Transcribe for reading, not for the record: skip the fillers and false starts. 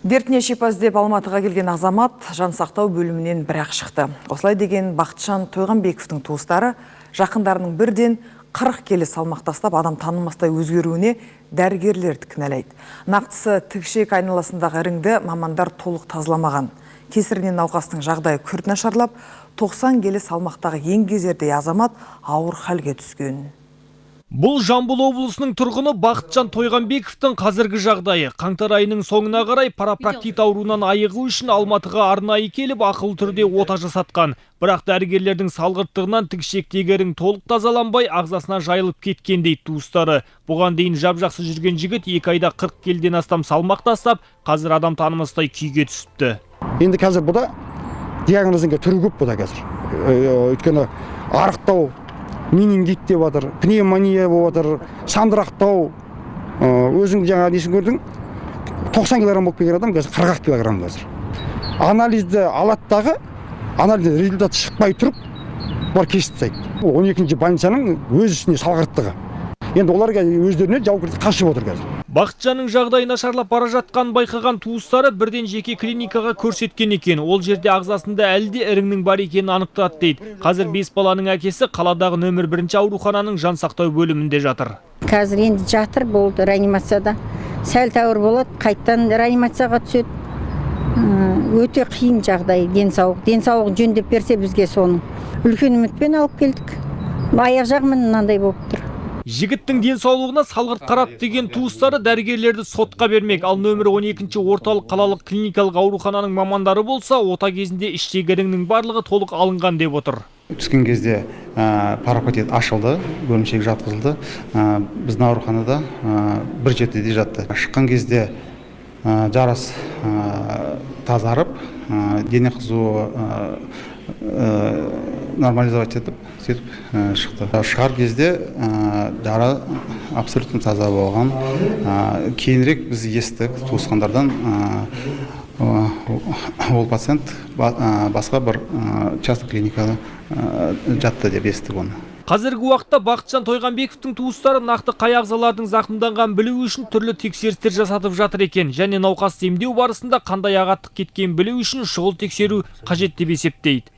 Дертіне шипа іздеп Алматыға келген азамат жансақтау бөлімінен бір-ақ шықты. Осылай деген Бақытжан Тойғанбековтың туыстары жақындарының бірден 40 келі салмақ тастап адам танымастай өзгеруіне дәрігерлерді кінәлайды. Нақтысы тікшек айналасындағы іріңді мамандар толық тазаламаған. Кесірінен науқастың жағдайы күрт нашарлап, 90 келі салмақтағы ең кезердей азамат ауыр халге түскен. Бұл Жамбыл облысының тұрғыны Бақытжан Тойғанбековтың қазіргі жағдайы. Қаңтар айының соңына қарай парапроктит ауруынан айығу үшін Алматыға арнайы келіп, ақылы түрде ота жасатқан. Бірақ дәрігерлердің салғырттығынан тікшектегі ірің толық тазаланбай, ағзасына жайылып кеткен дейді туыстары. Бұған дейін жап-жақсы жүрген жігіт 2 айда 40 келіден астам салмақ тастап, қазір адам танымастай күйге түсіпті. Енді қазір бұда диагнозыңға түрі көп бұда қазір. Өйткені арықтау, менингит деп жатыр, пневмония болып жатыр, сандырақтау. Өзің жаңа несін көрдің, 90 килограмм болып келген адам қазір 40 килограмм қазір. Анализді алаттағы, анализді результаты шықпай тұрып, бар кесіп тастайды. 12-ші больницаның өз ішіне салғырттығы. Енді оларға өздеріне жауапкершілік қашып отыр қазір. Бақытжанның жағдайы нашарлап бара жатқанын байқаған туыстары бірден жеке клиникаға көрсеткен екен. Ол жерде ағзасында әлде іріңнің бар екенін анықтады дейді. Қазір 5 баланың әкесі қаладағы нөмір 1 аурухананың жансақтау бөлімінде жатыр. Қазір енді жатыр, болды реанимацияда. Сәл тәуір болады, қайттан реанимацияға түседі. Өте қиын жағдай, денсаулық жөндеп берсе бізге соны. Үлкен үмітпен алып келдік. Аяқ жағымен мынандай болып тұр. Жігіттің денсаулығына салғырт қарап деген туыстары дәрігерлерді сотқа бермек. Ал нөмір 12 орталық қалалық клиникалық аурухананың мамандары болса, ота кезінде іштегі іріңнің барлығы толық алынған деп отыр. Түскен кезде парапроктит ашылды, бөлімшеге жатқызылды. Біздің ауруханада бір жетіде жатты. Шыққан кезде жарас тазарып, дене қызуы нормализовать етіп, шықты. Шығар кезде жара абсолютно таза болған. Кейінірек біз естік туысқандардан, ол пациент басқа бір частный клиникада жатты деп естік оны. Қазіргі уақытта Бақытжан Тойғанбековтың туыстары нақты қай ағзалардың зақымданған білу үшін түрлі тексерістер жасатып жатыр екен. Және науқас емдеу барысында қандай ағаттық кеткен білу үшін шұғыл тексеру қажет деп есептейді.